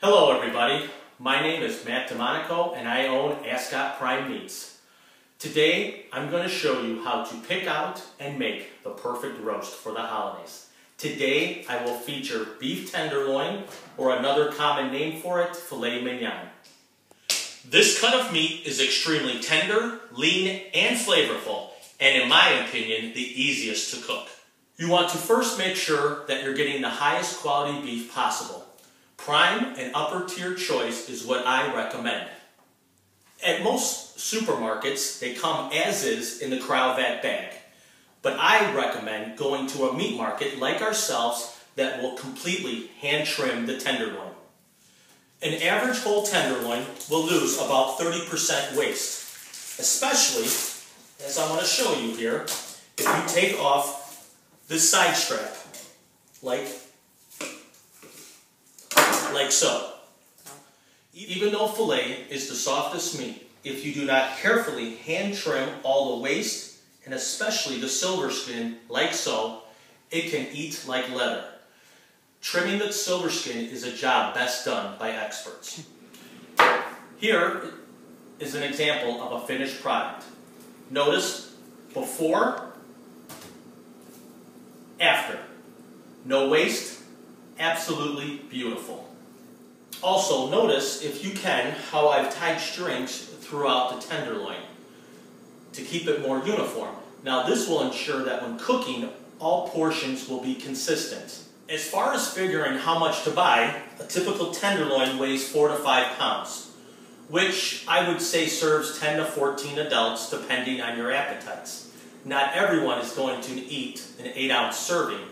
Hello everybody, my name is Matt DeMonico and I own Ascot Meats. Today I'm going to show you how to pick out and make the perfect roast for the holidays. Today I will feature beef tenderloin, or another common name for it, filet mignon. This cut of meat is extremely tender, lean, and flavorful, and in my opinion, the easiest to cook. You want to first make sure that you're getting the highest quality beef possible. Prime and upper tier choice is what I recommend. At most supermarkets, they come as is in the Cryovac bag. But I recommend going to a meat market like ourselves that will completely hand trim the tenderloin. An average whole tenderloin will lose about 30% waste, especially, as I want to show you here, if you take off this side strap, like so. Even though filet is the softest meat, if you do not carefully hand trim all the waste, and especially the silver skin, like so, it can eat like leather. Trimming the silver skin is a job best done by experts. Here is an example of a finished product. Notice before, after. No waste, absolutely beautiful. Also notice, if you can, how I've tied strings throughout the tenderloin to keep it more uniform. Now this will ensure that when cooking, all portions will be consistent. As far as figuring how much to buy, a typical tenderloin weighs 4 to 5 pounds, which I would say serves 10 to 14 adults depending on your appetites. Not everyone is going to eat an 8-ounce serving.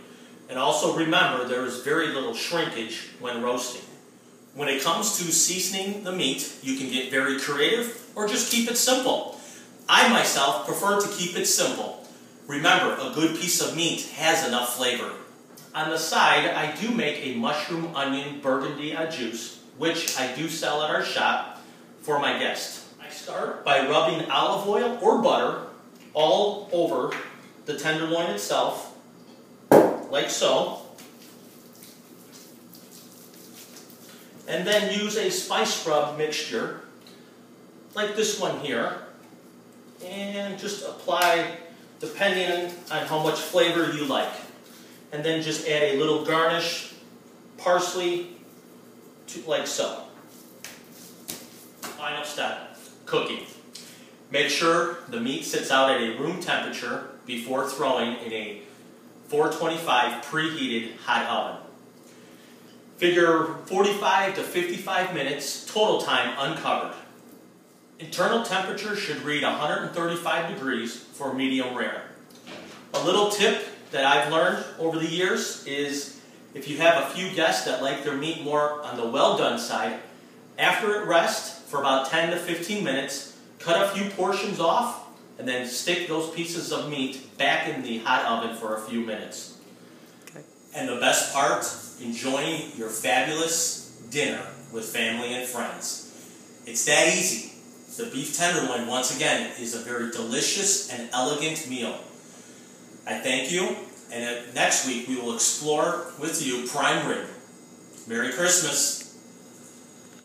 And also remember, there is very little shrinkage when roasting. When it comes to seasoning the meat, you can get very creative or just keep it simple. I myself prefer to keep it simple. Remember, a good piece of meat has enough flavor. On the side, I do make a mushroom onion burgundy au jus, which I do sell at our shop for my guests. I start by rubbing olive oil or butter all over the tenderloin itself, like so. And then use a spice rub mixture, like this one here, and just apply depending on how much flavor you like. And then just add a little garnish, parsley, like so. Final step, cooking. Make sure the meat sits out at a room temperature before throwing in a 425 preheated hot oven. Figure 45 to 55 minutes total time uncovered. Internal temperature should read 135 degrees for medium rare. A little tip that I've learned over the years is if you have a few guests that like their meat more on the well done side, after it rests for about 10 to 15 minutes, cut a few portions off and then stick those pieces of meat back in the hot oven for a few minutes. Okay. And the best part, enjoying your fabulous dinner with family and friends. It's that easy. The beef tenderloin, once again, is a very delicious and elegant meal. I thank you, and next week we will explore with you prime rib. Merry Christmas!